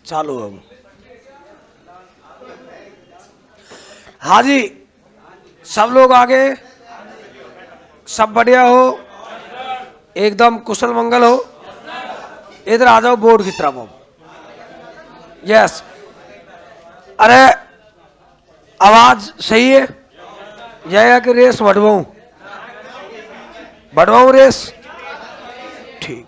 चालू अब। हाँ जी, सब लोग आगे, सब बढ़िया हो, एकदम कुशल मंगल हो। इधर आ जाओ बोर्ड की तरफ अब। यस, अरे आवाज सही है? यह है कि रेस बढ़वाऊं? बढ़वाऊं रेस? ठीक।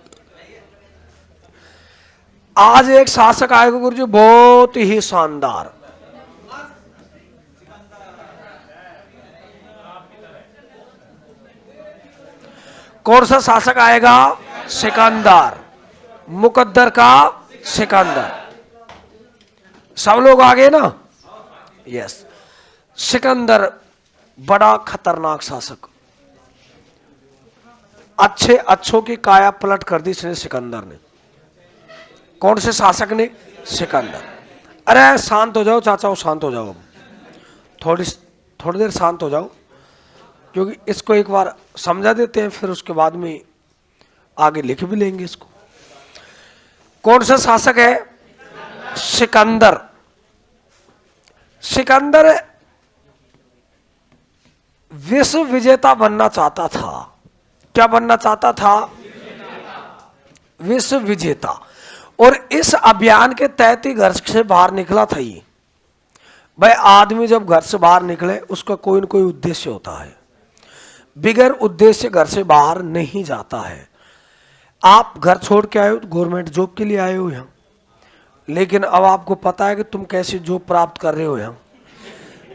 आज एक शासक आएगा गुरु जी, बहुत ही शानदार। कौन सा शासक आएगा? सिकंदर, मुकद्दर का सिकंदर। सब लोग आगे ना? यस। सिकंदर बड़ा खतरनाक शासक, अच्छे अच्छों की काया पलट कर दी इसने सिकंदर ने। कौन से शासक ने? सिकंदर। अरे शांत हो जाओ चाचाओ, शांत हो जाओ अब, थोड़ी देर शांत हो जाओ, क्योंकि इसको एक बार समझा देते हैं, फिर उसके बाद में आगे लिख भी लेंगे इसको। कौन सा शासक है? सिकंदर। सिकंदर विश्व विजेता बनना चाहता था। क्या बनना चाहता था? विश्व विजेता। और इस अभियान के तहत ही घर से बाहर निकला था ये। भाई आदमी जब घर से बाहर निकले उसका कोई न कोई उद्देश्य होता है, बिगर उद्देश्य घर से बाहर नहीं जाता है। आप घर छोड़ के आए हो तो गवर्नमेंट जॉब के लिए आए हो यहाँ, लेकिन अब आपको पता है कि तुम कैसी जॉब प्राप्त कर रहे हो यहाँ।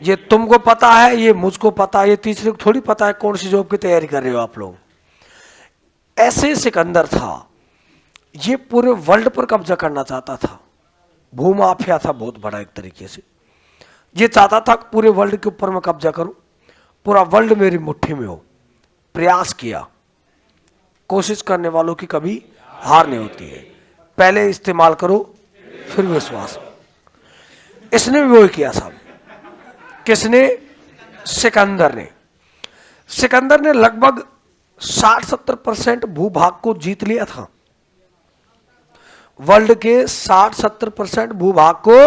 ये तुमको पता है, ये मुझको पता है, ये तीसरे को थोड़ी पता है कौन सी जॉब की तैयारी कर रहे हो आप लोग। ऐसे सिकंदर था, ये पूरे वर्ल्ड पर कब्जा करना चाहता था। भूमाफिया था बहुत बड़ा एक तरीके से। ये चाहता था पूरे वर्ल्ड के ऊपर मैं कब्जा करूं, पूरा वर्ल्ड मेरी मुट्ठी में हो। प्रयास किया, कोशिश करने वालों की कभी हार नहीं होती है। पहले इस्तेमाल करो फिर विश्वास। इसने भी वही किया साहब। किसने? सिकंदर ने। सिकंदर ने लगभग 60-70% भूभाग को जीत लिया था। वर्ल्ड के 60-70% भूभाग को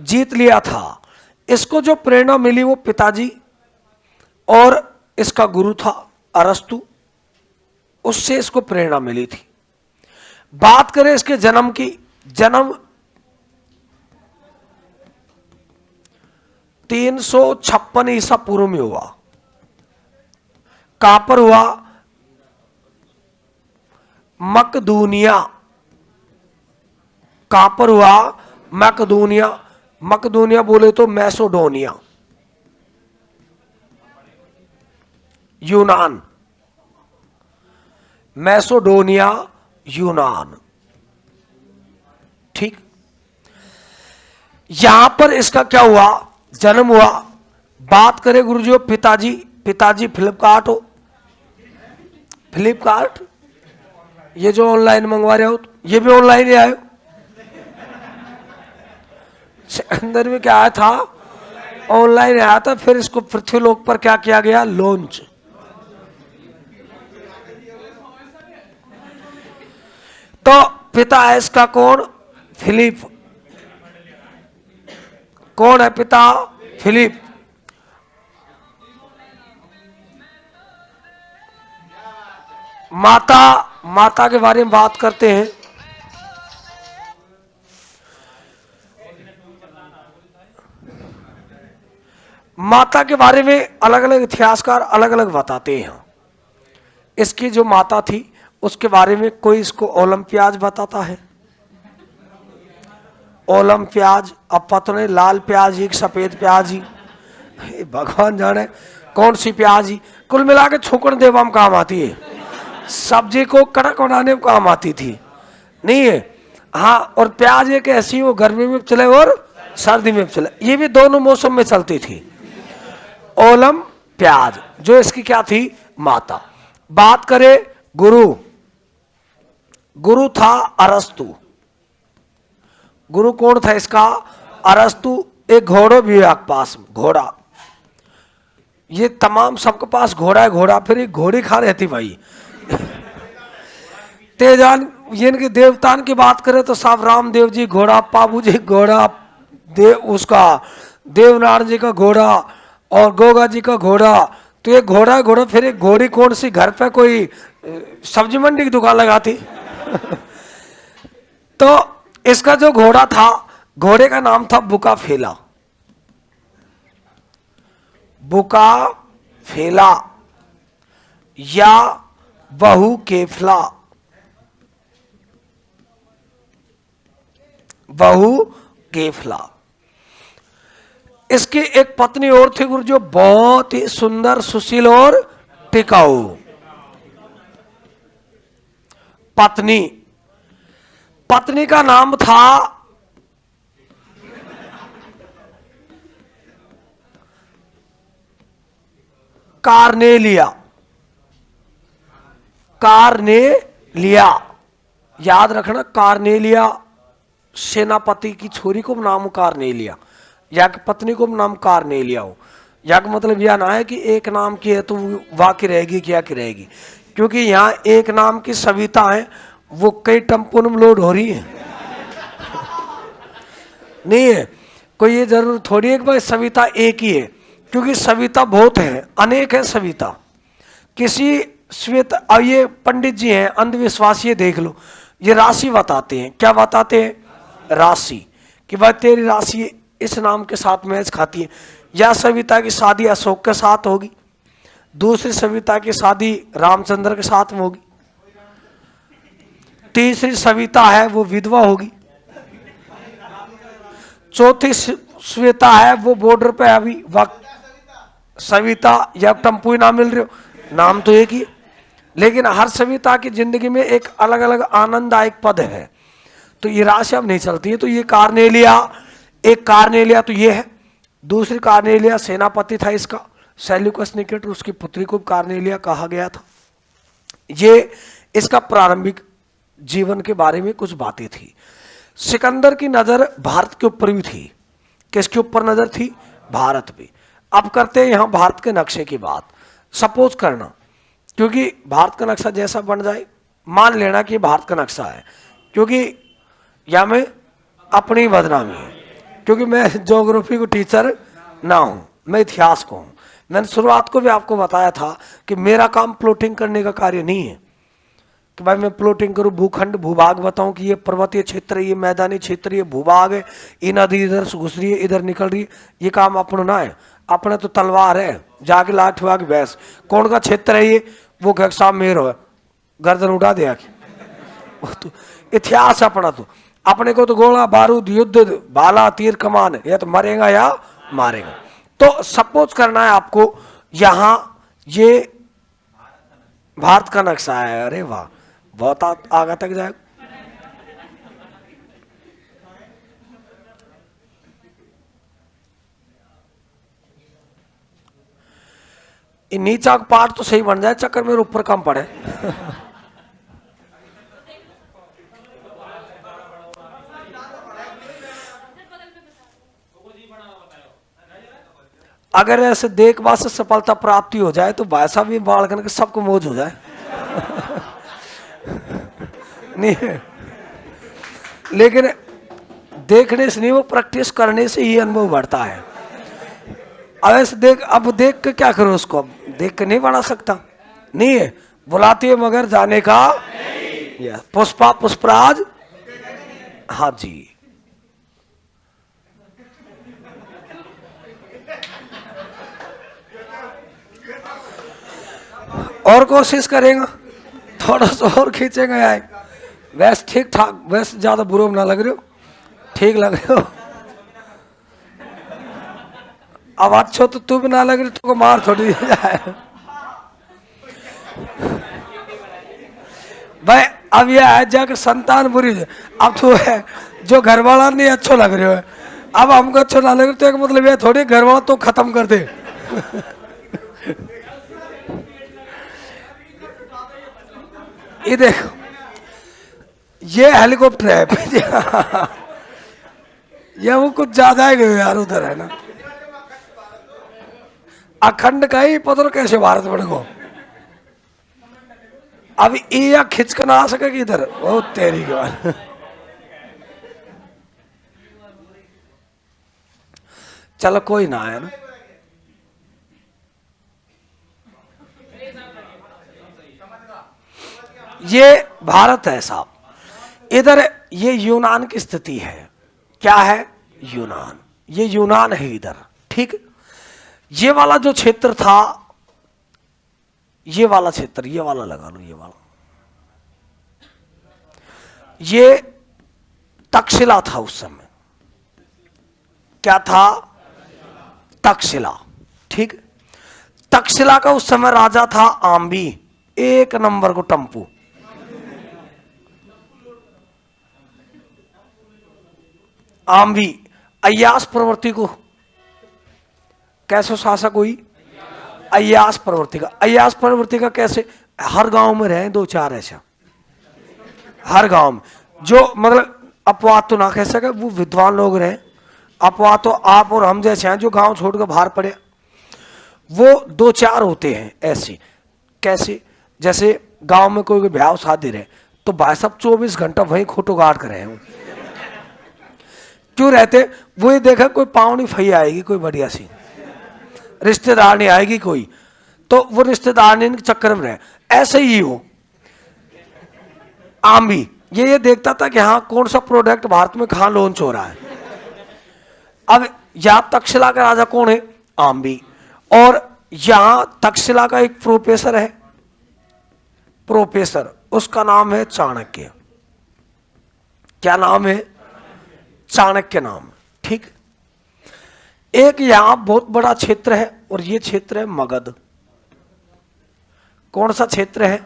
जीत लिया था। इसको जो प्रेरणा मिली वो पिताजी और इसका गुरु था अरस्तु, उससे इसको प्रेरणा मिली थी। बात करें इसके जन्म की, जन्म 356 ईसा पूर्व में हुआ। कहां पर हुआ? मकदूनिया। कहां पर हुआ? मकदूनिया। मकदूनिया बोले तो मैसोडोनिया, यूनान। मैसोडोनिया, यूनान। ठीक। यहां पर इसका क्या हुआ? जन्म हुआ। बात करें गुरुजी पिताजी, पिताजी फ्लिपकार्ट हो। फ्लिपकार्ट, ये जो ऑनलाइन मंगवा रहे हो, ये भी ऑनलाइन ही आए हो। अंदर में क्या आया था? ऑनलाइन आया था। फिर इसको पृथ्वीलोक पर क्या किया गया? लॉन्च। तो पिता है इसका कौन? फिलिप। कौन है पिता? फिलिप। माता, माता के बारे में बात करते हैं। माता के बारे में अलग अलग इतिहासकार अलग अलग बताते हैं। इसकी जो माता थी उसके बारे में कोई इसको ओलंपियाज बताता है। ओलंपियाज, अब पता नहीं लाल प्याज ही सफेद प्याज ही, भगवान जाने कौन सी प्याज ही। कुल मिला के छोकन देवा में काम आती है, सब्जी को कड़क बनाने में काम आती थी, नहीं है? हाँ, और प्याज एक ऐसी वो गर्मी में चले और सर्दी में चले, ये भी दोनों मौसम में चलती थी। ओलम प्याज जो इसकी क्या थी? माता। बात करें गुरु, गुरु था अरस्तु। गुरु कौन था इसका? अरस्तु। एक घोड़ो भी है आपके पास, घोड़ा। ये तमाम सबके पास घोड़ा है, घोड़ा। फिर एक घोड़ी खा रहती भाई तेजान इनके देवतान की बात करें तो साहब रामदेव जी घोड़ा, पाबू जी घोड़ा, देव उसका देवनारायण जी का घोड़ा और गोगा जी का घोड़ा। तो ये घोड़ा घोड़ा, फिर एक घोड़ी कौन सी घर पे कोई सब्जी मंडी की दुकान लगाती। तो इसका जो घोड़ा था, घोड़े का नाम था बुका फेला। बुका फेला या बहु केफला, बहु केफला। इसकी एक पत्नी और थी गुरु, जो बहुत ही सुंदर, सुशील और टिकाऊ। पत्नी पत्नी का नाम था कार्नेलिया। कार्नेलिया याद रखना, कार्नेलिया सेनापति की छोरी को नाम कार्नेलिया, या कि पत्नी को नाम कार्नेलिया हो। या का मतलब यह ना है कि एक नाम की है तो वाह की रहेगी क्या की रहेगी, क्योंकि यहाँ एक नाम की सविता है, वो कई टेम्पो में लोड हो रही है। नहीं है कोई ये जरूर थोड़ी है कि भाई सविता एक ही है, क्योंकि सविता बहुत है, अनेक है सविता। किसी श्वेत, अब ये पंडित जी हैं अंधविश्वासी, ये देख लो, ये राशि बताते हैं। क्या बताते हैं? राशि, कि भाई तेरी राशि इस नाम के साथ मैच खाती है। या सविता की शादी अशोक के साथ होगी, दूसरी सविता की शादी रामचंद्र के साथ में होगी, तीसरी सविता है वो विधवा होगी, चौथी श्वेता है वो बॉर्डर पे अभी वक्त सविता या टम्पू नाम मिल रहे हो, नाम तो एक ही, लेकिन हर सविता की जिंदगी में एक अलग अलग आनंददायक पद है। तो ये राशि अब नहीं चलती है। तो ये कार्नेलिया, एक कार्नेलिया तो ये है, दूसरी कार्नेलिया सेनापति था इसका, सेल्यूकस निकेटर, उसकी पुत्री को कार्नेलिया कहा गया था। ये इसका प्रारंभिक जीवन के बारे में कुछ बातें थी। सिकंदर की नजर भारत के ऊपर भी थी। किसके ऊपर नजर थी? भारत पे। अब करते हैं यहां भारत के नक्शे की बात। सपोज करना, क्योंकि भारत का नक्शा जैसा बन जाए, मान लेना कि भारत का नक्शा है, क्योंकि या में अपनी बदनामी है, क्योंकि मैं ज्योग्राफी को टीचर ना हूं, मैं इतिहास को हूं। मैंने शुरुआत को भी आपको बताया था कि मेरा काम प्लॉटिंग करने का कार्य नहीं है कि भाई मैं प्लॉटिंग करूं, भूखंड भूभाग बताऊं कि ये पर्वतीय क्षेत्र है, ये मैदानी क्षेत्र, ये भूभाग है, ये नदी इधर से घुस रही है, इधर निकल रही है। ये काम अपना ना है, अपने तो तलवार है, जाके लाठ हुआ कि भैंस कौन का क्षेत्र है ये, वो घर साहब मेर हो, गर्दन उड़ा दिया कि तो इतिहास अपना। तो अपने को तो गोला बारूद युद्ध भाला तीर कमान है, या तो मरेगा या मारेगा। तो सपोज करना है आपको, यहां ये भारत का नक्शा है। अरे वाह, बहुत आगे तक जाएगा। नीचा का पार्ट तो सही बन जाए, चक्कर मेरे ऊपर कम पड़े। अगर ऐसे देखभाल से सफलता प्राप्ति हो जाए तो वैसा भी बाल करके सबको मौज हो जाए। नहीं, लेकिन देखने से नहीं, वो प्रैक्टिस करने से ही अनुभव बढ़ता है। अब ऐसे देख, अब देख के क्या करो उसको, अब देख के नहीं बना सकता। नहीं है, बुलाती है मगर जाने का पुष्पा पुष्पराज। हाँ जी, और कोशिश करेगा, थोड़ा सा और खींचेगा यार। वैसे ठीक ठाक, वैसे ज्यादा बुरे में ना लग रहे हो, ठीक लग रहे हो। अब अच्छो तो तू भी ना लग रही, तुमको मार थोड़ी जाए भाई। अब यह है जाकर संतान बुरी है, अब तो है जो घर वाला नहीं अच्छो लग रहे हो, अब हमको अच्छो ना लग रहे, तो एक मतलब यह थोड़ी घर वाला तो खत्म कर दे। ये देखो, ये हेलीकॉप्टर है। ये वो कुछ ज्यादा है यार, उधर है ना, अखंड का ही पता कैसे भारत बढ़ गो। अब ये या खिंच कर ना आ सकेगी इधर, ओ तेरी की बात। चलो कोई ना है ना। ये भारत है साहब, इधर ये यूनान की स्थिति है। क्या है? यूनान। ये यूनान है इधर, ठीक। ये वाला जो क्षेत्र था, ये वाला क्षेत्र, ये वाला लगा लो, ये वाला, ये तक्षशिला था उस समय। क्या था? तक्षशिला, ठीक। तक्षशिला का उस समय राजा था आम्बी, एक नंबर को टम्पू। आम्बी अय्यास प्रवृत्ति को कैसे शासक हुई? अय्यास प्रवृत्ति का। अय्यास प्रवृत्ति का कैसे? हर गांव में रहे दो चार ऐसा, हर गांव में, जो मतलब अपवाद तो ना कह सके, वो विद्वान लोग रहे। अपवाद तो आप और हम जैसे हैं जो गांव छोड़कर बाहर पड़े, वो दो चार होते हैं ऐसे। कैसे? जैसे गांव में कोई ब्याह शादी रहे तो भाई साहब 24 घंटा वहीं खोटो गाड़ कर रहे हैं। क्यों रहते? वो ये देखा कोई पावनी फई आएगी, कोई बढ़िया सी रिश्तेदार नहीं आएगी कोई, तो वो रिश्तेदार ने चक्कर में रहे। ऐसे ही हो आम्बी, ये देखता था कि हाँ कौन सा प्रोडक्ट भारत में कहाँ लॉन्च हो रहा है। अब यहां तक्षशिला का राजा कौन है? आम्बी। और यहां तक्षशिला का एक प्रोफेसर है, प्रोफेसर, उसका नाम है चाणक्य। क्या नाम है? चाणक्य नाम, ठीक। एक यहां बहुत बड़ा क्षेत्र है और ये क्षेत्र है मगध। कौन सा क्षेत्र है?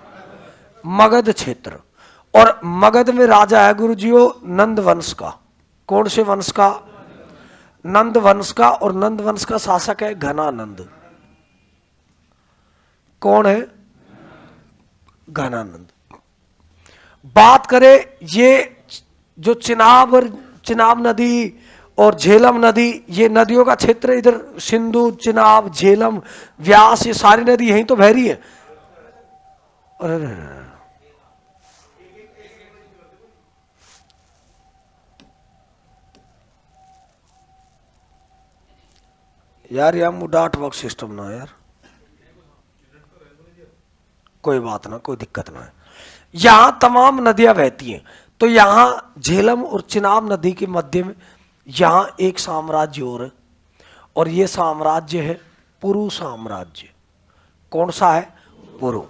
मगध क्षेत्र। और मगध में राजा है गुरुजीओ नंद वंश का। कौन से वंश का? नंद वंश का। और नंद वंश का शासक है घनानंद। कौन है? घनानंद। बात करें ये जो चिनाब नदी और झेलम नदी, ये नदियों का क्षेत्र, इधर सिंधु, चिनाब, झेलम, व्यास, ये सारी नदी यहीं तो बह रही है। यार यार मुडाट वर्क सिस्टम ना यार, कोई बात ना, कोई दिक्कत ना है। यहां तमाम नदियां बहती हैं, तो यहां झेलम और चिनाब नदी के मध्य में यहां एक साम्राज्य और ये साम्राज्य है पुरु साम्राज्य। कौन सा है? पुरु।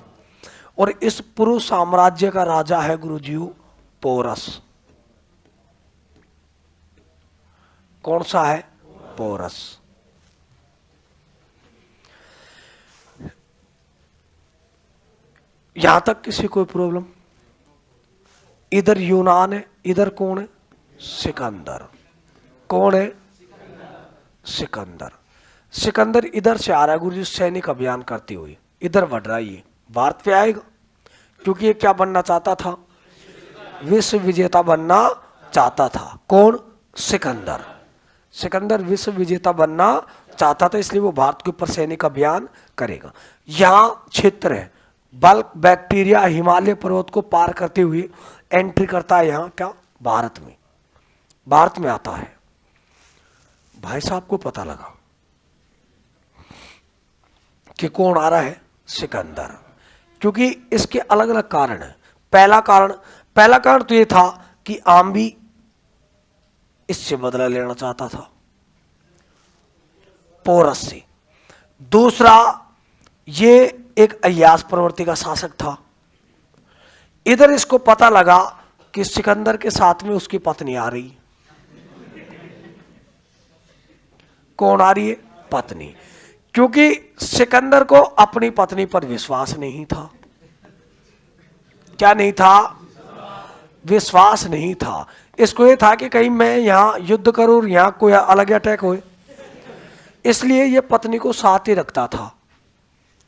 और इस पुरु साम्राज्य का राजा है गुरुजीओ पोरस। कौन सा है? पोरस। यहां तक किसी कोई प्रॉब्लम? इधर यूनान है, इधर कौन है? सिकंदर। कौन है? सिकंदर। सिकंदर इधर से आ रहा है गुरुजी, सैनिक अभियान करते हुए इधर बढ़ रहा है, भारत पे आएगा। क्योंकि ये क्या बनना चाहता था? विश्व विजेता बनना चाहता था। कौन? सिकंदर। सिकंदर विश्व विजेता बनना चाहता था, इसलिए वो भारत के ऊपर सैनिक अभियान करेगा। यहां क्षेत्र है, बल्क बैक्टीरिया हिमालय पर्वत को पार करते हुए एंट्री करता है यहां, क्या? भारत में। भारत में आता है। भाई साहब को पता लगा कि कौन आ रहा है? सिकंदर। क्योंकि इसके अलग अलग कारण है। पहला कारण तो ये था कि आम्बी इससे बदला लेना चाहता था, पोरस से। दूसरा, ये एक अय्यास प्रवृत्ति का शासक था। इधर इसको पता लगा कि सिकंदर के साथ में उसकी पत्नी आ रही। कौन आ रही है? पत्नी। क्योंकि सिकंदर को अपनी पत्नी पर विश्वास नहीं था। क्या नहीं था? विश्वास नहीं था। इसको ये था कि कहीं मैं यहां युद्ध करूं और यहां कोई अलग अटैक हो, इसलिए ये पत्नी को साथ ही रखता था।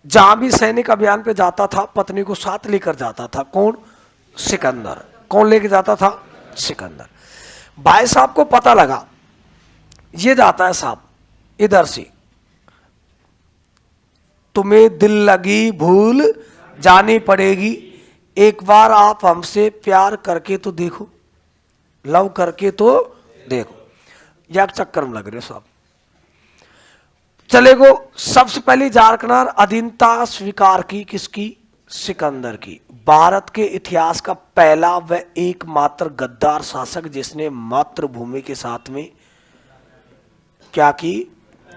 जहां भी सैनिक अभियान पे जाता था पत्नी को साथ लेकर जाता था। कौन? सिकंदर। कौन लेकर जाता था? सिकंदर। भाई साहब को पता लगा ये जाता है साहब इधर से, तुम्हें दिल लगी भूल जानी पड़ेगी, एक बार आप हमसे प्यार करके तो देखो, लव करके तो देखो। या चक्कर में लग रहे हो साहब। चलेगो। सबसे पहली झारखंड अधीनता स्वीकार की किसकी? सिकंदर की। भारत के इतिहास का पहला व एकमात्र गद्दार शासक जिसने मातृभूमि के साथ में क्या की?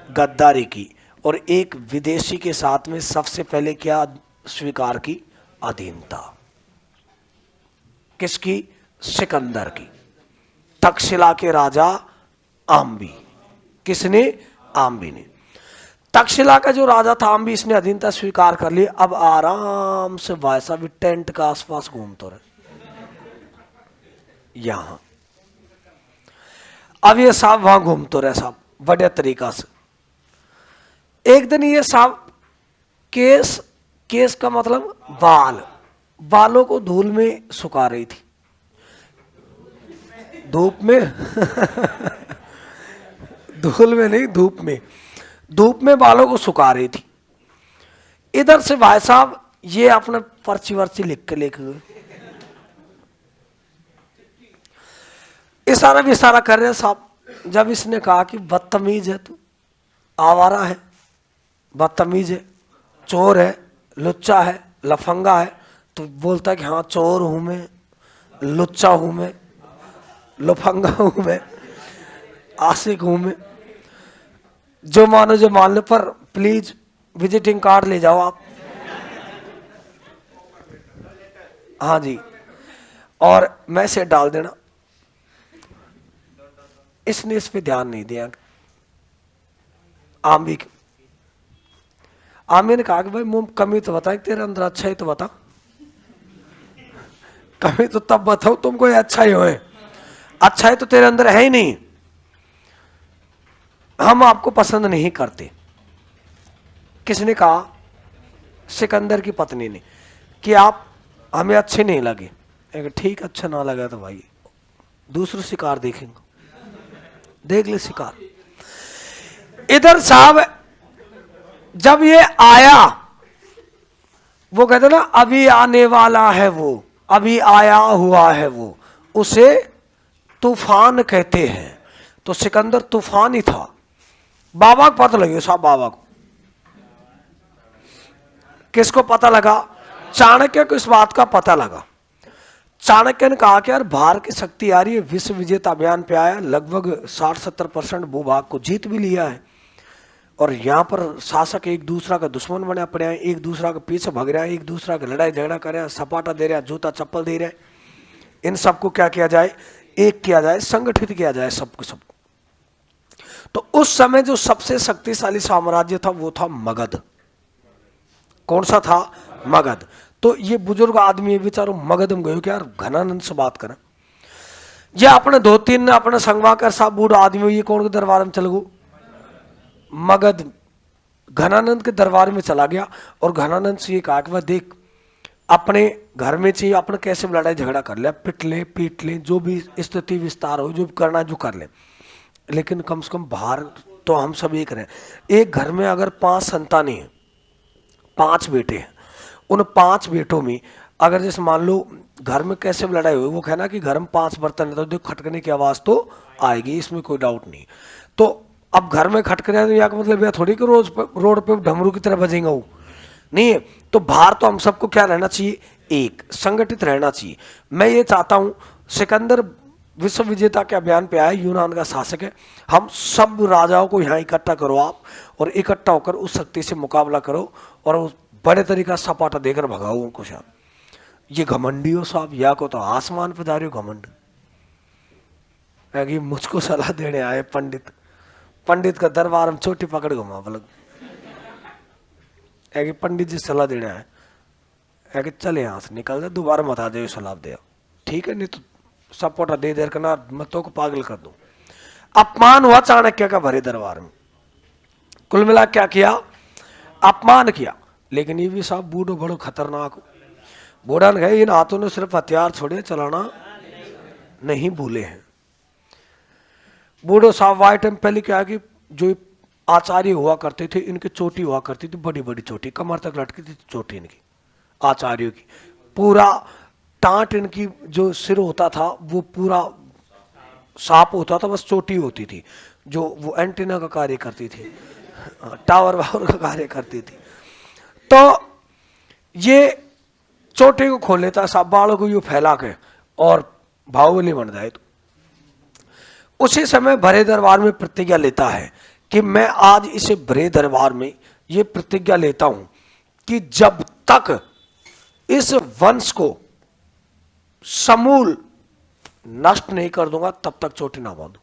गद्दारी की। और एक विदेशी के साथ में सबसे पहले क्या स्वीकार की? अधीनता। किसकी? सिकंदर की। तक्षशिला के राजा आम्बी। किसने? आम्बी ने। तक्षशिला का जो राजा था आम्बी, इसने अधीनता स्वीकार कर ली। अब आराम से भाई साहब टेंट के आसपास घूमते रहे यहां। अब ये साहब वहां घूमते रहे साहब बढ़िया तरीका से। एक दिन ये साहब केस, केस का मतलब बाल, बालों को धूल में सुखा रही थी। धूप में धूल में नहीं, धूप में, धूप में बालों को सुखा रही थी। इधर से भाई साहब ये अपने पर्ची वर्ची लिख के लेके गए। इशारा भी इशारा कर रहे साहब। जब इसने कहा कि बदतमीज है तू, आवारा है, बदतमीज है, चोर है, लुच्चा है, लफंगा है, तो बोलता है कि हाँ चोर हूं मैं, लुच्चा हूं मैं, लफंगा हूं मैं, आशिक हूं मैं। जो मानो जो मान लो, पर प्लीज विजिटिंग कार्ड ले जाओ आप। हाँ जी, और मैसेज डाल देना। इसने इस पे ध्यान नहीं दिया। आम्बी ने कहा कि भाई मुंह कमी तो बता, तेरे अंदर अच्छा ही तो बता। कमी तो तब बताओ तुमको अच्छा ही होए, अच्छा ही तो तेरे अंदर है ही नहीं, हम आपको पसंद नहीं करते। किसने कहा? सिकंदर की पत्नी ने, कि आप हमें अच्छे नहीं लगे। ठीक, अच्छा ना लगा तो भाई दूसरा शिकार देखेंगे, देख ले शिकार। इधर साहब जब ये आया, वो कहते ना अभी आने वाला है वो, अभी आया हुआ है वो, उसे तूफान कहते हैं। तो सिकंदर तूफान ही था। बाबा को पता लगे साहब, बाबा को। किसको पता लगा? चाणक्य को इस बात का पता लगा। चाणक्य ने कहा कि यार बाहर की शक्ति आ रही है, विश्व विजेता अभियान पे आया, लगभग 60-70% भूभाग को जीत भी लिया है, और यहाँ पर शासक एक दूसरा का दुश्मन बना पड़े हैं, एक दूसरा के पीछे भग रहा है, एक दूसरा का लड़ाई झगड़ा कर रहे हैं, सपाटा दे रहे हैं, जूता चप्पल दे रहे हैं। इन सबको क्या किया जाए? एक किया जाए, संगठित किया जाए सबको सब। तो उस समय जो सबसे शक्तिशाली साम्राज्य था वो था मगध। कौन सा था? मगध। तो ये बुजुर्ग आदमी बेचारो मगध में गयो कि यार घनानंद से बात करें। ये अपने 2-3 अपने संगवाकर साहब बूढ़ा आदमी, ये कौन के दरबार में चल गो? मगध। घनानंद के दरबार में चला गया और घनानंद से ये कहा कि वह देख, अपने घर में चाहिए, अपने कैसे लड़ाई झगड़ा कर ले, पिट ले, पीट ले, जो भी स्थिति विस्तार हो, जो भी करना जो कर ले, लेकिन कम से कम बाहर तो हम सब एक रहे। एक घर में अगर 5 संतानें हैं, 5 बेटे हैं, उन 5 बेटों में अगर जैसे मान लो घर में कैसे लड़ाई हुई, वो कहना कि घर में 5 बर्तन है तो देखो खटकने की आवाज तो आएगी, इसमें कोई डाउट नहीं। तो अब घर में खटकने तो या मतलब यह थोड़ी कि रोज रोड पे डमरू की तरह बजेगा वो, नहीं है। तो बाहर तो हम सबको क्या रहना चाहिए? एक संगठित रहना चाहिए। मैं ये चाहता हूं, सिकंदर विश्व विजेता के अभियान पे आया, यूनान का शासक है, हम सब राजाओं को यहाँ इकट्ठा करो आप, और इकट्ठा होकर उस शक्ति से मुकाबला करो और उस बड़े तरीका सपाटा देकर भगाओ उनको साहब। ये घमंडी हो साहब, या को तो आसमान पे जा रहे हो घमंड। मुझको सलाह देने आए पंडित, पंडित का दरबार में छोटी पकड़ घुमा बलग। पंडित जी सलाह देने आए, चले यहाँ से निकल जाए, दोबारा मत आ जाए सलाह दे। ठीक है, नहीं तो सपोर्टा दे देर करना, मतों को पागल कर दूं। अपमान हुआ चाणक्य का भरे दरबार में। कुल मिला क्या किया? अपमान किया। लेकिन ये भी साहब बूढ़ो बड़ो खतरनाक। बूढ़ा ने कहा इन हाथों ने सिर्फ हथियार छोड़े, चलाना नहीं भूले हैं। बूढ़ो साहब वाइट टाइम पहले क्या कि जो आचार्य हुआ करते थे, इनकी चोटी हुआ करती थी, बड़ी बड़ी चोटी, कमर तक लटकी थी चोटी इनकी, आचार्यों की। पूरा टाट इनकी जो सिर होता था वो पूरा सांप होता था, बस चोटी होती थी जो वो एंटीना का कार्य करती थी, टावर वावर का कार्य करती थी। तो ये चोटी को खोल लेता सांप, बालों को यूं फैला के और बाहुबली बन जाए। तो उसी समय भरे दरबार में प्रतिज्ञा लेता है कि मैं आज इसे भरे दरबार में ये प्रतिज्ञा लेता हूं कि जब तक इस वंश को समूल नष्ट नहीं कर दूंगा तब तक चोटी ना बांधू।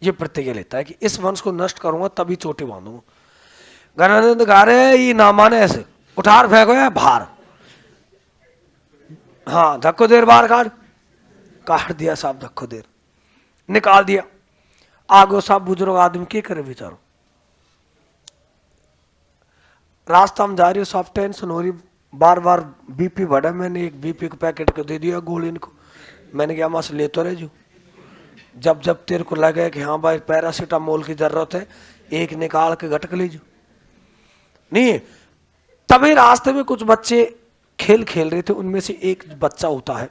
ये प्रतिज्ञा लेता है कि इस वंश को नष्ट करूंगा तभी चोटी बांधूंगा। गणानंद गा रहे हैं ये ना माने ऐसे उठार फेंको या बाहर, हाँ धक्को देर बाहर काट दिया साहब, धक्को देर निकाल दिया। आगो साहब बुजुर्ग आदमी क्या करे बेचारो, रास्ता में जा रही हो साहब, टेंशन हो रही, बार बार बीपी बढ़ा, मैंने एक बीपी का पैकेट को दे दिया गोली इनको, मैंने कहा मां से ले तो रहे जो, जब जब तेरे को लगे कि हाँ भाई पैरासीटामोल की जरूरत है एक निकाल के घटक लीजिए। नहीं तभी रास्ते में कुछ बच्चे खेल खेल रहे थे, उनमें से एक बच्चा होता है,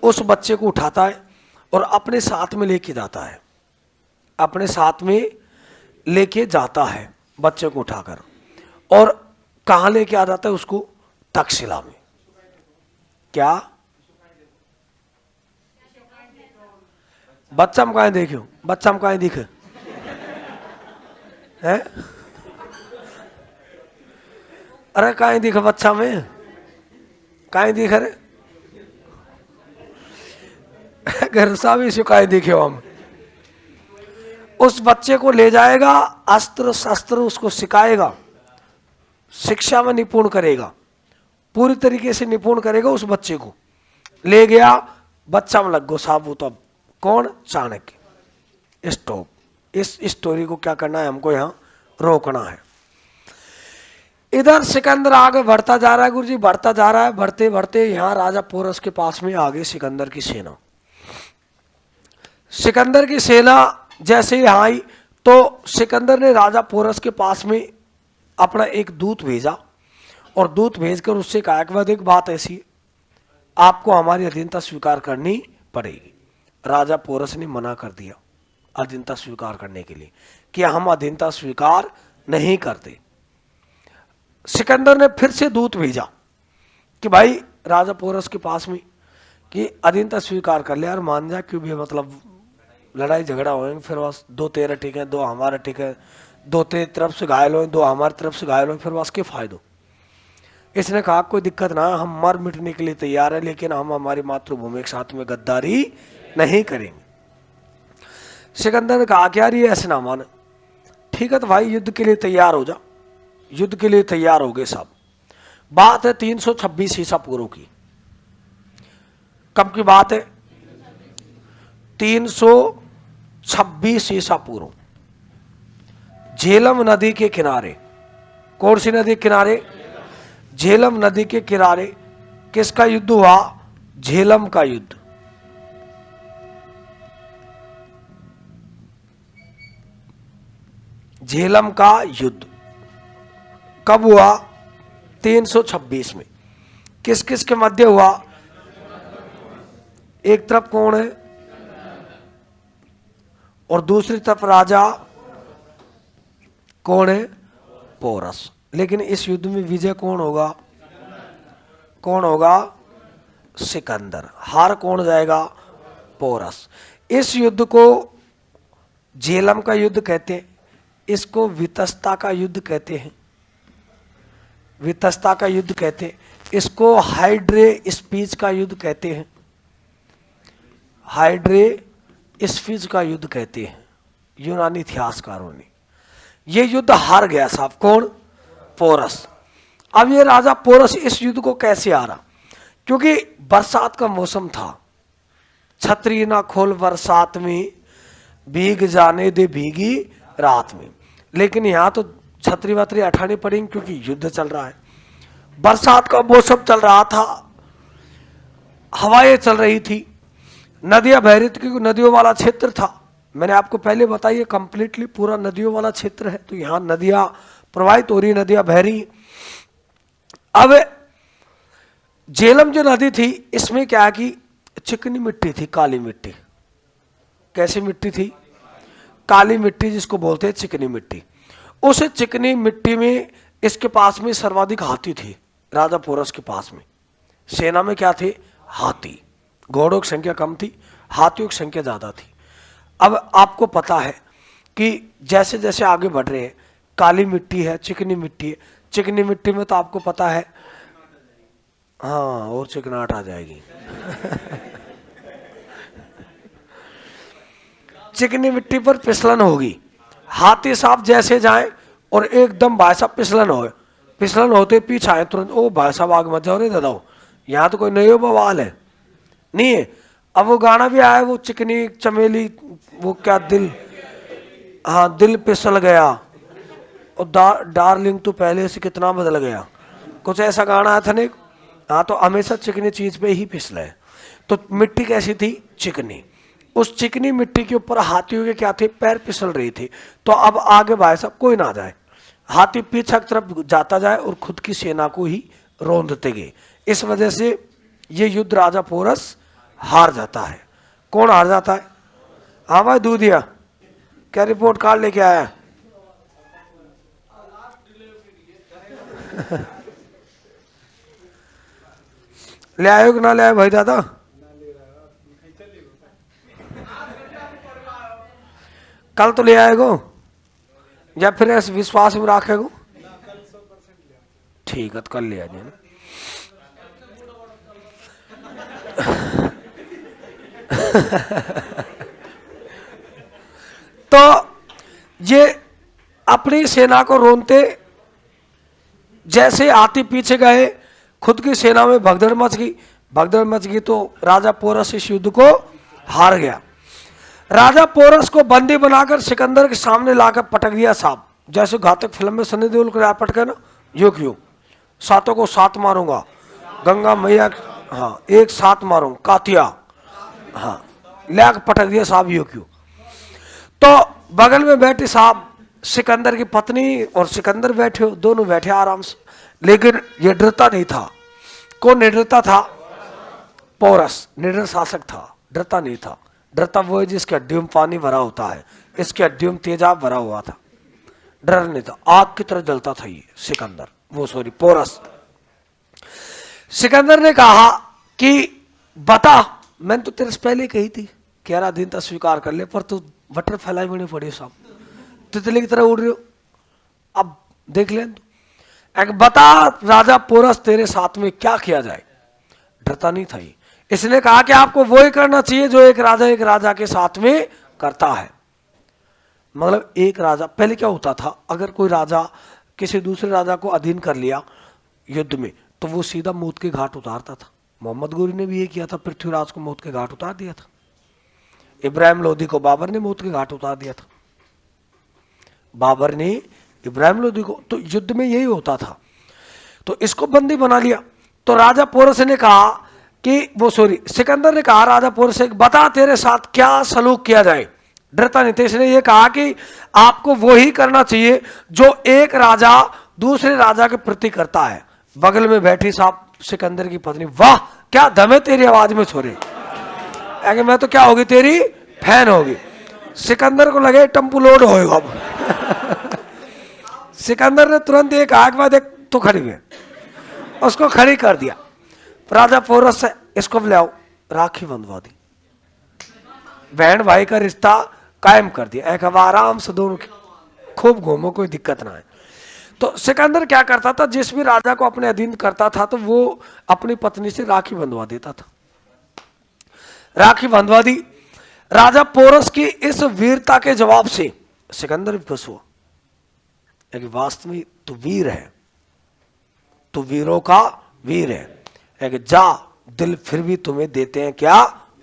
उस बच्चे को उठाता है और अपने साथ में लेके जाता है, अपने साथ में लेके जाता है बच्चे को उठाकर, और कहां लेके आ जाता है उसको, तक्षशिला में। क्या बच्चा में कहीं देखो, बच्चा में कहीं दिखे है, अरे कहीं दिखे बच्चा में, कहीं दिखे रे घर साहब इसे कहीं दिखे हम। उस बच्चे को ले जाएगा, अस्त्र शस्त्र उसको सिखाएगा, शिक्षा में निपुण करेगा, पूरी तरीके से निपुण करेगा। उस बच्चे को ले गया, बच्चा में लग गो साहब, वो तो कौन, चाणक्य। स्टॉप, इस स्टोरी को क्या करना है, हमको यहाँ रोकना है। इधर सिकंदर आगे बढ़ता जा रहा है गुरुजी, बढ़ता जा रहा है, बढ़ते बढ़ते यहाँ राजा पोरस के पास में आगे सिकंदर की सेना। सिकंदर की सेना जैसे ही आई तो सिकंदर ने राजा पोरस के पास में अपना एक दूत भेजा, और दूत भेजकर उससे कहा कि एक बात ऐसी, आपको हमारी अधीनता स्वीकार करनी पड़ेगी। राजा पोरस ने मना कर दिया अधीनता स्वीकार करने के लिए कि हम अधीनता स्वीकार नहीं करते। सिकंदर ने फिर से दूत भेजा कि भाई राजा पोरस के पास में कि अधीनता स्वीकार कर ले यार, मान जा, क्यों भी मतलब लड़ाई झगड़ा होएंगे, फिर बस 2 तेरे ठीक है, 2 हमारा ठीक है, 2 तेरी तरफ से घायल हो, 2 हमारी तरफ से घायल हो, फिर बस के फायदो। इसने कहा कोई दिक्कत ना, हम मर मिटने के लिए तैयार है, लेकिन हम हमारी मातृभूमि के साथ में गद्दारी नहीं करेंगे। सिकंदर ने कहा कि यार ये ऐसे ना मान, ठीक है तो भाई युद्ध के लिए तैयार हो जा। युद्ध के लिए तैयार हो गए साहब। बात है 326 ईसा पूर्व की। कब की बात है, 326 ईसा पूर्व, झेलम नदी के किनारे। कौन सी नदी के किनारे, झेलम नदी के किनारे किसका युद्ध हुआ, झेलम का युद्ध। झेलम का युद्ध कब हुआ, 326 में। किस किस के मध्य हुआ, एक तरफ कौन है और दूसरी तरफ राजा कौन है, पोरस। लेकिन इस युद्ध में विजय कौन होगा, कौन होगा, सिकंदर। हार कौन जाएगा, पोरस। इस युद्ध को झेलम का युद्ध कहते हैं, इसको वितस्ता का युद्ध कहते हैं, वितस्ता का युद्ध कहते हैं, इसको हाइड्रे स्पीच का युद्ध कहते हैं, हाइड्रे स्पीच का युद्ध कहते हैं यूनानी इतिहासकारों ने। ये युद्ध हार गया साहब, कौन, पोरस। अब ये राजा पोरस इस युद्ध को कैसे हारा, क्योंकि बरसात का मौसम था, छतरी ना खोल बरसात में, भीग जाने दे भीगी रात में। लेकिन यहां तो छतरी वतरी उठानी पड़ेगी क्योंकि युद्ध चल रहा है, बरसात का मौसम चल रहा था, हवाएं चल रही थी, नदियां बह रही थी क्योंकि नदियों वाला क्षेत्र था। मैंने आपको पहले बताइए कंप्लीटली पूरा नदियों वाला क्षेत्र है, तो यहां नदियां प्रवाहित हो रही, नदियां बह रही। अब झेलम जो नदी थी इसमें क्या है कि चिकनी मिट्टी थी, काली मिट्टी। कैसी मिट्टी थी? काली मिट्टी, जिसको बोलते हैं चिकनी मिट्टी। उस चिकनी मिट्टी में इसके पास में सर्वाधिक हाथी थे, राजा पोरस के पास में। सेना में क्या थे? हाथी। घोड़ों की संख्या कम थी, हाथियों की संख्या ज्यादा थी। अब आपको पता है कि जैसे जैसे आगे बढ़ रहे हैं, काली मिट्टी है, चिकनी मिट्टी है। चिकनी मिट्टी में तो आपको पता है, हाँ, और चिकनाहट आ जाएगी। चिकनी मिट्टी पर फिसलन होगी। हाथी साहब जैसे जाएं और एकदम भाई साहब फिसलन होते पीछे आए तुरंत, ओ भाई साहब आगे मत जाओ रे दादा, यहाँ तो कोई नई बवाल है नहीं है। अब वो गाना भी आया, वो चिकनी चमेली, वो क्या दिल, हाँ, दिल फिसल गया और डार्लिंग तो पहले से कितना बदल गया, कुछ ऐसा गाना आया था नहीं। हाँ, तो हमेशा चिकनी चीज पे ही फिसले। तो मिट्टी कैसी थी? चिकनी। उस चिकनी मिट्टी के ऊपर हाथियों के क्या थे? पैर फिसल रही थी। तो अब आगे भाई साहब कोई ना जाए, हाथी पीछे की तरफ जाता जाए और खुद की सेना को ही रौंदते गए। इस वजह से ये युद्ध राजा पोरस हार जाता है। कौन हार जाता है? हाँ भाई दूधिया, क्या रिपोर्ट कार्ड लेके आया? ले आयो कि ना ले आयो भाई दादा? कल तो ले आएगो या फिर ऐसे विश्वास में रखेगो? ठीक है, तो कल ले आ जाए। तो ये अपनी सेना को रोनते, जैसे हाथी पीछे गए, खुद की सेना में भगदड़ मच गई। भगदड़ मच गई तो राजा पोरस इस युद्ध को हार गया। राजा पोरस को बंदी बनाकर सिकंदर के सामने लाकर पटक दिया साहब, जैसे घातक फिल्म में सनी देओल को पटके ना, यो क्यों, सातों को सात मारूंगा, गंगा मैया, हाँ, एक साथ मारूंगा, कातिया, हाँ, लाकर पटक दिया साहब, यो क्यों। तो बगल में बैठे साहब सिकंदर की पत्नी और सिकंदर बैठे, दोनों बैठे आराम से, लेकिन ये डरता नहीं था। कौन निडरता था? पोरस निडर शासक था, डरता नहीं था। डरता वो है जिसके हड्डियों में पानी भरा होता है, इसके हड्डियों में तेजाब भरा हुआ था, डर नहीं था, आग की तरह जलता था ये सिकंदर, वो सॉरी पोरस। सिकंदर ने कहा कि बता, मैंने तो तेरे से पहले कही थी 11 दिन तक स्वीकार कर ले, पर तू बटर फैलाई बनी पड़ी साहब, तितली की तरह उड़ रही हो, अब देख ले। बता राजा पोरस, तेरे साथ में क्या किया जाए? डरता नहीं था ये। इसने कहा कि आपको वो ही करना चाहिए जो एक राजा के साथ में करता है। मतलब एक राजा, पहले क्या होता था, अगर कोई राजा किसी दूसरे राजा को अधीन कर लिया युद्ध में, तो वो सीधा मौत के घाट उतारता था। मोहम्मद गोरी ने भी ये किया था, पृथ्वीराज को मौत के घाट उतार दिया था। इब्राहिम लोधी को बाबर ने मौत के घाट उतार दिया था। बाबर ने इब्राहिम लोधी को, तो युद्ध में यही होता था। तो इसको बंदी बना लिया। तो राजा पोरस ने कहा कि वो सॉरी सिकंदर ने कहा राजा पोरस से, बता तेरे साथ क्या सलूक किया जाए? डरता नहीं था। इसने ये कहा कि आपको वो ही करना चाहिए जो एक राजा दूसरे राजा के प्रति करता है। बगल में बैठी साहब सिकंदर की पत्नी, वाह क्या दम है तेरी आवाज में छोरे, मैं तो क्या होगी तेरी फैन होगी। सिकंदर को लगे टम्पू लोड होएगा अब। सिकंदर ने तुरंत एक आग बाद एक तो खड़ी हुई, उसको खड़ी कर दिया। राजा पोरस से, इसको ले आओ, राखी बंधवा दी, बहन भाई का रिश्ता कायम कर दिया। एक आराम से दोनों खूब घूमो, कोई दिक्कत ना है। तो सिकंदर क्या करता था, जिस भी राजा को अपने अधीन करता था तो वो अपनी पत्नी से राखी बंधवा देता था। राखी बंधवा दी। राजा पोरस की इस वीरता के जवाब से सिकंदर भी खुश हुआ, वास्तव में तू वीर है, तू वीरों का वीर है, जा दिल फिर भी तुम्हें देते हैं क्या,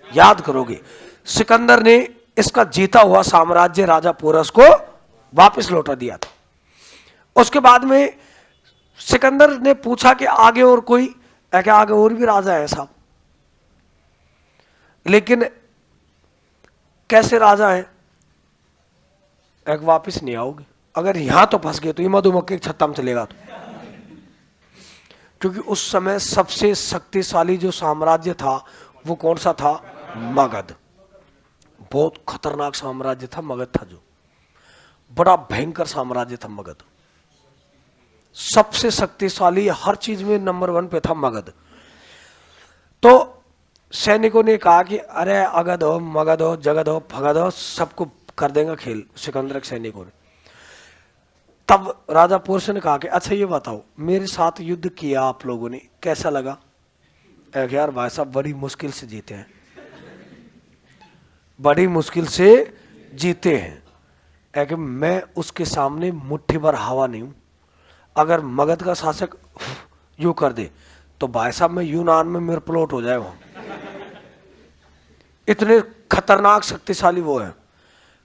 याद करोगे। सिकंदर ने इसका जीता हुआ साम्राज्य राजा पोरस को वापस लौटा दिया था। उसके बाद में सिकंदर ने पूछा कि आगे और कोई, क्या आगे और भी राजा है साहब, लेकिन कैसे राजा है, एक वापस नहीं आओगे, अगर यहां तो फंस गए तो ये मधुमक्खी की छत्ता में चलेगा। क्योंकि उस समय सबसे शक्तिशाली जो साम्राज्य था वो कौन सा था? मगध। बहुत खतरनाक साम्राज्य था मगध था, जो बड़ा भयंकर साम्राज्य था मगध। सबसे शक्तिशाली, हर चीज में नंबर 1 पे था मगध। तो सैनिकों ने कहा कि अरे अगध हो, मगध हो, जगद हो, भगद हो, सबको कर देंगे खेल, सिकंदर के सैनिकों ने। तब राजा पोरस ने कहा कि अच्छा ये बताओ, मेरे साथ युद्ध किया आप लोगों ने, कैसा लगा? यार भाई साहब बड़ी मुश्किल से जीते हैं, बड़ी मुश्किल से जीते हैं, कि मैं उसके सामने मुट्ठी भर हवा नहीं हूं। अगर मगध का शासक यूं कर दे तो भाई साहब मैं यूनान में मेरा प्लॉट हो जाए वहां। इतने खतरनाक शक्तिशाली वो है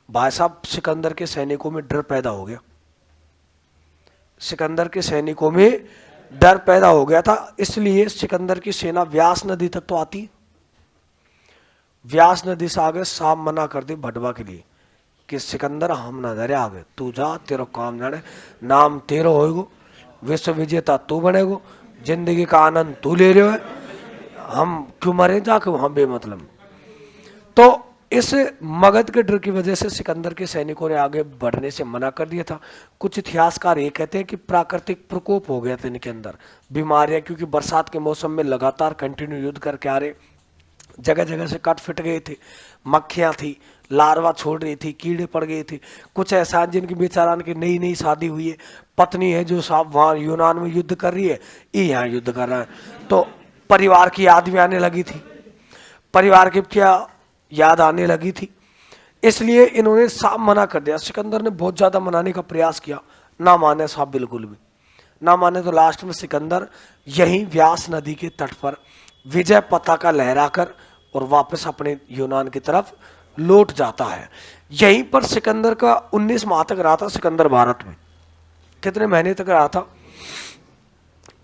भाई साहब। सिकंदर के सैनिकों में डर पैदा हो गया, सिकंदर के सैनिकों में डर पैदा हो गया था। इसलिए सिकंदर की सेना व्यास नदी तक तो आती, व्यास नदी से आगे साफ मना कर दी भटवा के लिए कि सिकंदर हम ना धरे आगे, तू जा, तेरा काम जाने, नाम तेरा होएगो, विश्व विजेता तू बनेगो, जिंदगी का आनंद तू ले रहे हो, हम क्यों मरे जाके वहां बेमतलब। तो इस मगध के डर की वजह से सिकंदर के सैनिकों ने आगे बढ़ने से मना कर दिया था। कुछ इतिहासकार ये कहते हैं कि प्राकृतिक प्रकोप हो गया था इनके अंदर, बीमारियां, क्योंकि बरसात के मौसम में लगातार कंटिन्यू युद्ध करके आ रहे, जगह जगह से कट फिट गए थे, मक्खियां थी, लार्वा छोड़ रही थी, कीड़े पड़ गए थे। कुछ ऐसा जिनकी बेचारान की नई नई शादी हुई है, पत्नी है जो साहब वहां यूनान में युद्ध कर रही है, ये यहाँ युद्ध कर रहा है, तो परिवार की याद भी आने लगी थी, परिवार की क्या याद आने लगी थी। इसलिए इन्होंने साफ मना कर दिया। सिकंदर ने बहुत ज्यादा मनाने का प्रयास किया, ना माने साहब, बिल्कुल भी ना माने। तो लास्ट में सिकंदर यहीं व्यास नदी के तट पर विजय पताका लहराकर और वापस अपने यूनान की तरफ लौट जाता है। यहीं पर सिकंदर का 19 माह तक रहा था सिकंदर भारत में। कितने महीने तक रहा था?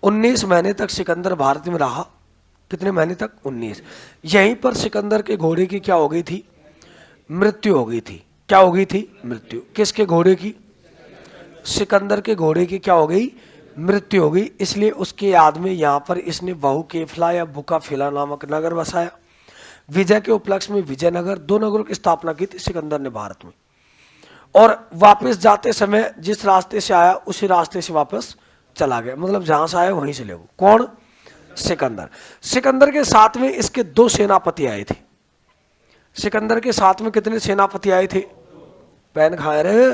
19 महीने तक सिकंदर भारत में रहा। कितने महीने तक? 19। यहीं पर सिकंदर के घोड़े की क्या हो गई थी? मृत्यु हो गई थी। क्या हो गई थी? मृत्यु। किसके घोड़े की? सिकंदर के घोड़े की क्या हो गई? मृत्यु हो गई। इसलिए उसके याद में यहाँ पर इसने बहु केफला या बुकाफिला नामक नगर बसाया। विजय के उपलक्ष्य में विजयनगर, 2 नगरों की स्थापना की थी सिकंदर ने भारत में। और वापस जाते समय जिस रास्ते से आया उसी रास्ते से वापस चला गया, मतलब जहां से आया वहीं से ले। कौन? सिकंदर। सिकंदर के साथ में इसके 2 सेनापति आए थे। सिकंदर के साथ में कितने सेनापति आए थे? पैन खाए रहे।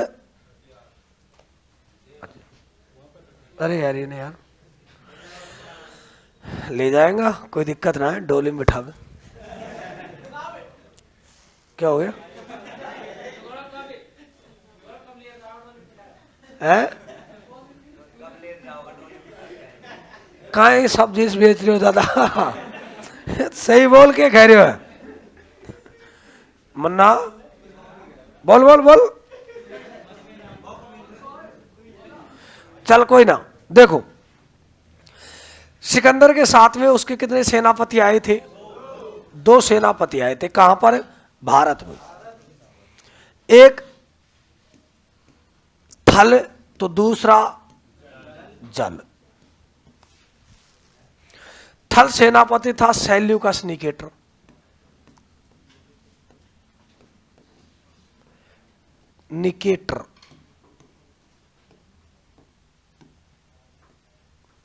अरे यार, ये नहीं यार, ले जाएगा, कोई दिक्कत ना है, डोली में बिठा। क्या हो गया? है कहा ये सब चीज बेच रहे हो दादा? सही बोल के कह रहे हो मन्ना, बोल बोल बोल। चल कोई ना। देखो, सिकंदर के साथ में उसके कितने सेनापति आए थे? 2 सेनापति आए थे। कहां पर? भारत में। एक थल तो दूसरा जल। थल सेनापति था सेल्यूकस निकेटर। निकेटर,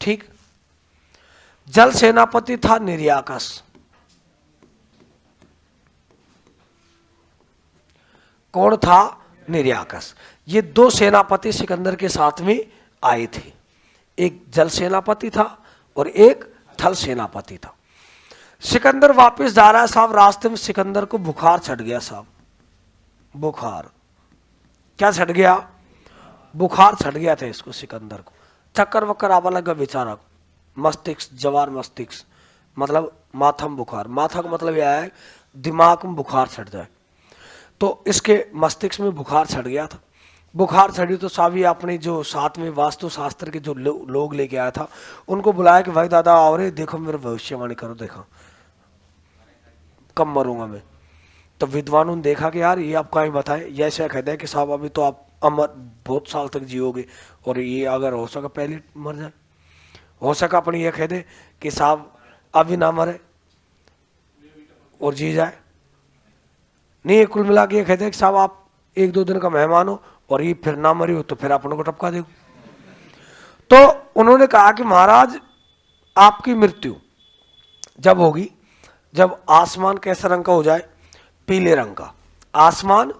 ठीक। जल सेनापति था निर्याकस। कौन था? निर्याकस। ये 2 सेनापति सिकंदर के साथ में आए थे। एक जल सेनापति था और एक थल सेनापति था। सिकंदर वापस जा रहा है साहब, रास्ते में सिकंदर को बुखार चढ़ गया साहब। बुखार क्या चढ़ गया? बुखार चढ़ गया था इसको, सिकंदर को। चक्कर वक्कर आवा लगा बेचारा। मस्तिष्क, जवार मस्तिष्क, मतलब माथा में बुखार। माथा का मतलब यह है दिमाग में बुखार चढ़ जाए। तो इसके मस्तिष्क में बुखार चढ़ गया था। बुखार चढ़ी तो साहब अपने जो साथ में वास्तुशास्त्र के जो लोग लेके आया था उनको बुलाया कि भाई दादा आओ रे, देखो मेरा भविष्यवाणी करो, देखो कब मरूंगा मैं। तो विद्वानों ने देखा कि यार ये आप कहीं बताएं, ये ऐसा कहते हैं कि साहब अभी तो आप अमर बहुत साल तक जियोगे और ये अगर हो सके पहले मर जाए। हो सका अपनी ये कह दे कि साहब अभी ना मरे और जी जाए, नहीं कुल मिला के ये कह दे कि साहब आप 1-2 दिन का मेहमान हो और ये फिर ना मरी हो तो फिर अपनों को टपका दे। तो उन्होंने कहा कि महाराज आपकी मृत्यु जब होगी जब आसमान कैसे रंग का हो जाए, पीले रंग का, आसमान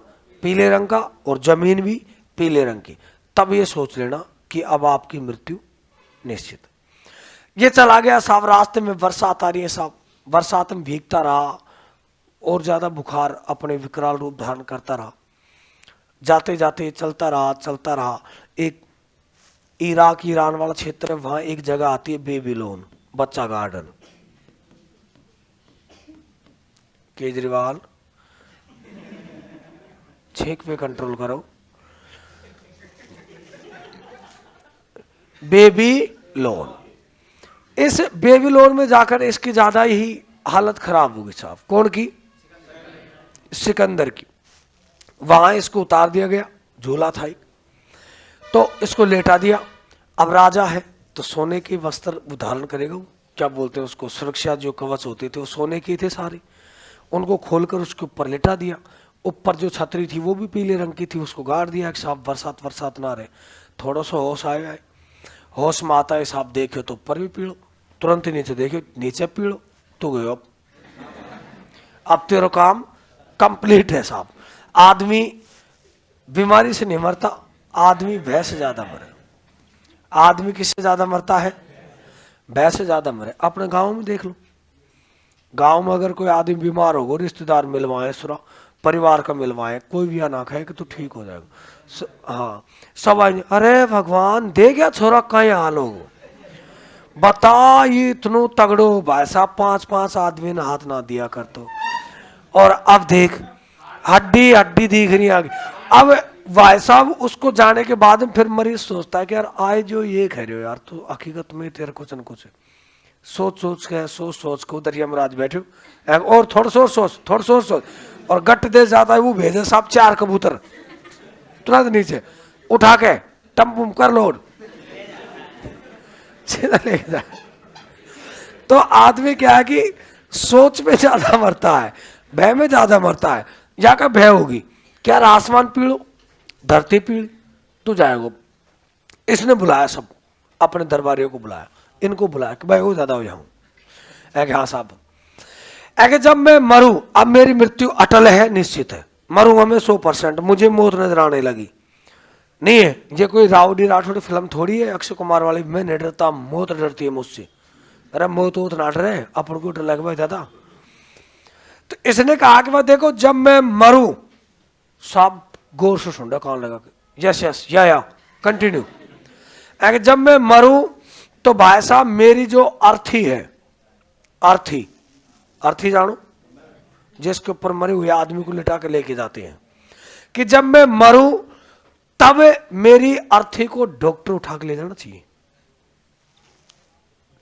पीले रंग का और जमीन भी पीले रंग की, तब ये सोच लेना कि अब आपकी मृत्यु निश्चित। ये चला गया साहब, रास्ते में बरसात आ रही है साहब, बरसात में भीगता रहा और ज्यादा बुखार अपने विकराल रूप धारण करता रहा, जाते जाते चलता रहा। एक इराक ईरान वाला क्षेत्र है, वहां एक जगह आती है बेबीलोन, बच्चा गार्डन। केजरीवाल छेक पे कंट्रोल करो। बेबीलोन, इस बेबीलोन में जाकर इसकी ज्यादा ही हालत खराब होगी साहब। कौन की? सिकंदर की। वहां इसको उतार दिया गया, झूला था ही, तो इसको लेटा दिया। अब राजा है तो सोने के वस्त्र धारण करेगा, क्या बोलते हैं उसको, सुरक्षा जो कवच होते थे वो सोने के थे सारे, उनको खोलकर उसके ऊपर लेटा दिया। ऊपर जो छतरी थी वो भी पीले रंग की थी, उसको गाड़ दिया कि साहब बरसात ना रहे। थोड़ा सा होश आया, होश में आता है साहब देखो तो ऊपर भी पीड़ो, तुरंत ही नीचे देखो नीचे पीड़ो, तो गयो अब तेरा काम कंप्लीट है साहब। आदमी बीमारी से नहीं मरता, आदमी भय से ज्यादा मरे। आदमी किससे ज्यादा मरता है? भय से ज्यादा मरे। अपने गांव में देख लो, गांव में अगर कोई आदमी बीमार होगा, रिश्तेदार मिलवाए, सुरा परिवार का मिलवाए, कोई भी ना खाए कि तो ठीक हो जाएगा। हाँ सब आए, अरे भगवान दे गया छोरा, कहीं हाल हो बता, ये इतनो तगड़ो भाई साहब, 5-5 आदमी ने हाथ ना दिया कर तो, और अब देख हड्डी हड्डी दिख रही आगे। अब भाई साहब उसको जाने के बाद फिर मरीज सोचता है कि यार आए जो ये कह रहे हो यार, तो हकीकत में तेरे कुछ न कुछ है। सोच के उधर यमराज बैठे और थोड़ा सोच और गट दे जाता है, वो भेजे साहब 4 कबूतर तुरंत नीचे उठा के टम्पू कर लोड सीधा लेके जाए। तो आदमी क्या है कि सोच में ज्यादा मरता है, भय में ज्यादा मरता है। या का भय होगी क्या, आसमान पीड़ो धरती पीड़ तो जाएगा। इसने बुलाया सब अपने दरबारियों को बुलाया, इनको बुलाया कि भाई वो ज्यादा हो जाऊं। हाँ साहब, जब मैं मरूं, अब मेरी मृत्यु अटल है, निश्चित है, मरूंगा मैं 100%, मुझे मौत नजर आने लगी नहीं है। ये कोई रावड़ी राठौड़ी फिल्म थोड़ी है अक्षय कुमार वाली, मैं नहीं डरता, मौत डरती है मुझसे। अरे मौत वोत ना डरे, अपन को डर लग भाई दादा। तो इसने कहा कि भाई देखो जब मैं मरूं, साहब गौर से सुन रहा कौन लगा, यस या कंटिन्यू। जब मैं मरूं तो भाई साहब मेरी जो अर्थी है, अर्थी जानो, जिसके ऊपर मरे हुए आदमी को लिटा के लेके जाते हैं, कि जब मैं मरूं तब मेरी अर्थी को डॉक्टर उठा के ले जाना चाहिए।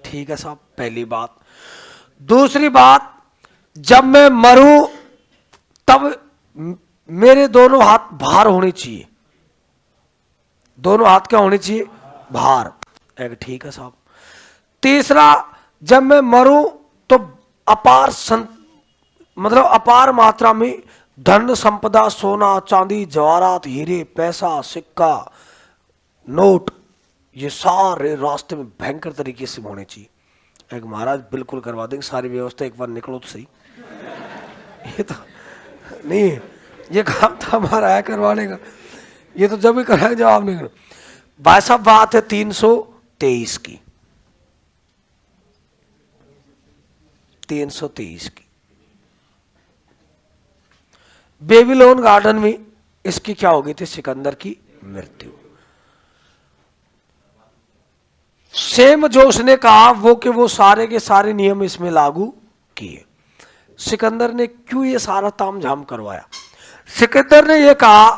ठीक है साहब, पहली बात। दूसरी बात, जब मैं मरूं तब मेरे दोनों हाथ बाहर होने चाहिए। दोनों हाथ क्या होने चाहिए? बाहर। ठीक है साहब। तीसरा, जब मैं मरूं तो मतलब अपार मात्रा में धन संपदा, सोना चांदी जवाहरात हीरे पैसा सिक्का नोट, ये सारे रास्ते में भयंकर तरीके से होने चाहिए। महाराज बिल्कुल करवा देंगे सारी व्यवस्था, एक बार निकलो तो सही। ये तो नहीं, ये काम था हमारा है करवाने का, ये तो जब भी कराएंगे जवाब नहीं करो भाई साहब। बात है 323 की, 323 की। बेबीलोन गार्डन में इसकी क्या हो गई थी? सिकंदर की मृत्यु। सेम जो उसने कहा वो कि वो सारे के सारे नियम इसमें लागू किए। सिकंदर ने क्यों ये सारा तामझाम करवाया? सिकंदर ने ये कहा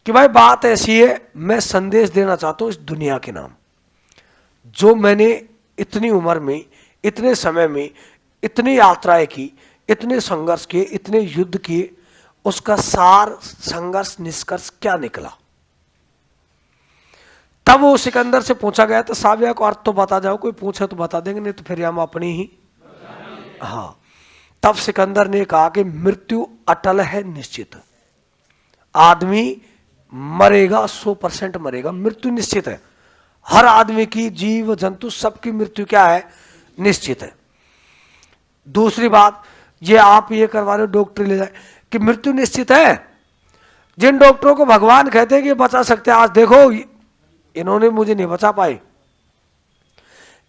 कि भाई बात ऐसी है, मैं संदेश देना चाहता हूं इस दुनिया के नाम, जो मैंने इतनी उम्र में, इतने समय में, इतनी यात्राएं की, इतने संघर्ष किए, इतने युद्ध किए, उसका सार संघर्ष निष्कर्ष क्या निकला? तब वो सिकंदर से पूछा गया तो साविया को अर्थ तो बता जाओ, कोई पूछे तो बता देंगे, नहीं तो फिर हम अपनी ही। हाँ, तब सिकंदर ने कहा कि मृत्यु अटल है, निश्चित। आदमी मरेगा, 100% मरेगा, मृत्यु निश्चित है। हर आदमी की, जीव जंतु सबकी मृत्यु क्या है, निश्चित है। दूसरी बात, ये आप ये करवा रहे हो डॉक्टर ले जाए कि मृत्यु निश्चित है। जिन डॉक्टरों को भगवान कहते हैं कि बचा सकते हैं, आज देखो इन्होंने मुझे नहीं बचा पाए,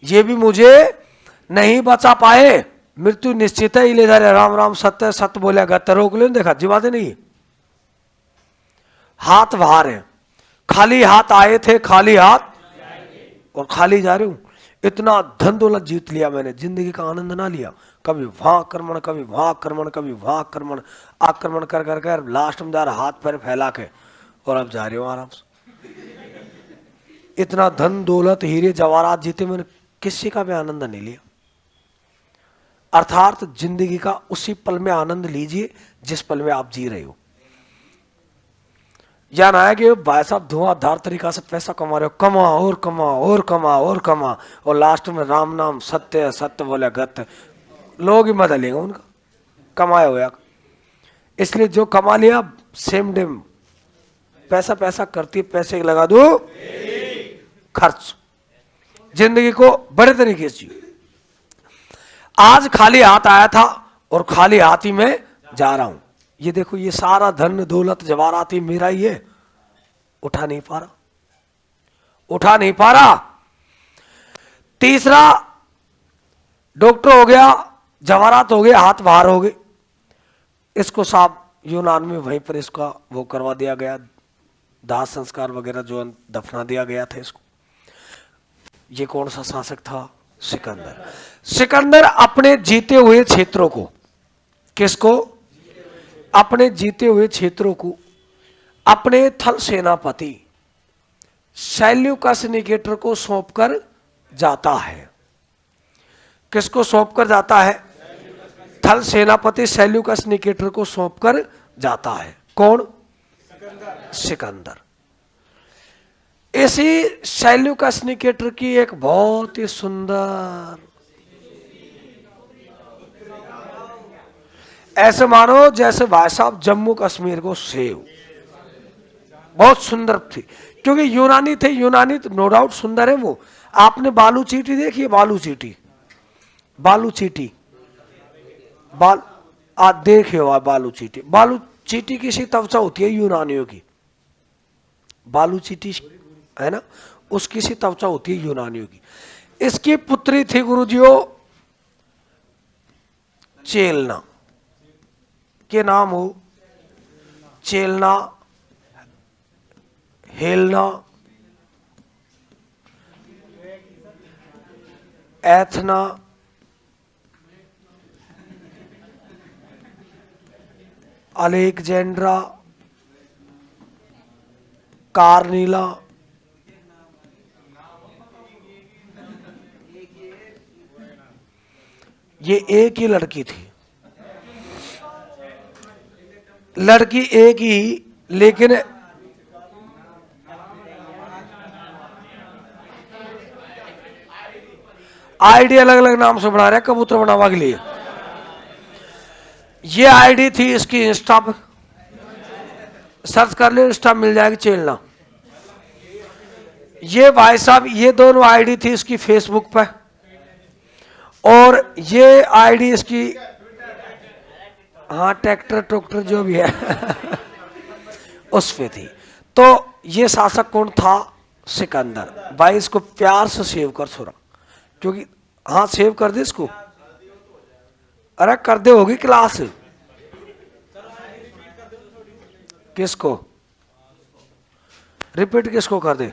ये भी मुझे नहीं बचा पाए, मृत्यु निश्चित है, ले जा रहे, राम राम सत्य सत्य बोले, गत्य रोक लो, देखा जीवाते नहीं, हाथ बाहर है, खाली हाथ आए थे, खाली हाथ और खाली जा रहे हूं। इतना धन दौलत जीत लिया मैंने, जिंदगी का आनंद ना लिया, कभी वहां आक्रमण, कभी वहां आक्रमण, कभी वहां आक्रमण, आक्रमण कर कर कर लास्ट में जा रहा हाथ पैर फैला के, और अब जा रहे हो आराम से। इतना धन दौलत हीरे जवाहरात जीते, मैंने किसी का भी आनंद नहीं लिया। अर्थात जिंदगी का उसी पल में आनंद लीजिए जिस पल में आप जी रहे हो। या ना है कि भाई साहब धुआंधार तरीका से पैसा कमा रहे हो, कमा और कमा और कमा और कमा, और लास्ट में राम नाम सत्य सत्य बोले गत्य, लोग ही मजा लेंगे उनका कमाया हुआ। इसलिए जो कमा लिया सेम डे पैसा पैसा करती, पैसे लगा दो खर्च, जिंदगी को बड़े तरीके से जियो। आज खाली हाथ आया था और खाली हाथ ही मैं जा रहा हूं। ये देखो, ये सारा धन दौलत जवाहरात ही मेरा ही है, उठा नहीं पा रहा, उठा नहीं पा रहा। तीसरा, डॉक्टर हो गया, जवाहरात हो गए, हाथ बाहर हो गए, इसको साहब यूनान में वहीं पर इसका वो करवा दिया गया, दाह संस्कार वगैरह जो दफना दिया गया था इसको। ये कौन सा शासक था? सिकंदर। सिकंदर अपने जीते हुए क्षेत्रों को, किसको? अपने जीते हुए क्षेत्रों को अपने थल सेनापति सेल्यूकस निकेटर को सौंपकर जाता है। किसको सौंपकर जाता है? थल सेनापति सेल्यूकस निकेटर को सौंपकर जाता है। कौन? सिकंदर। इसी सेल्यूकस निकेटर की एक बहुत ही सुंदर, ऐसे मानो जैसे भाई साहब जम्मू कश्मीर को सेव, बहुत सुंदर थी, क्योंकि यूनानी थे। यूनानी तो नो डाउट सुंदर है वो। आपने बालू चीटी देखी है? बालू चीटी, बालू चीटी, आज देखे हो आप बालू चीटी? बालू चीटी की सी त्वचा होती है यूनानियों की, बालू चीटी है ना, उसकी सी त्वचा होती है यूनानियों की। इसकी पुत्री थी गुरुजियो चेलना, के नाम हो चेलना, हेलना, एथना, अलेक्जेंड्रा, कार्नीला, ये एक ही लड़की थी, लड़की एक ही, लेकिन आईडी अलग अलग नाम से बना रहे, कबूतर बनावा के लिए। ये आईडी थी इसकी इंस्टा पर, सर्च कर ले इंस्टा मिल जाएगी चेलना। ये भाई साहब, ये दोनों आईडी थी इसकी फेसबुक पर, और ये आईडी इसकी, हाँ ट्रैक्टर टोक्टर जो भी है उस पे थी। तो ये शासक कौन था? सिकंदर। भाई इसको प्यार से सेव कर छोड़ा, क्योंकि हाँ सेव कर दे इसको, अरे कर दे, होगी क्लास। किसको रिपीट, किसको कर दे?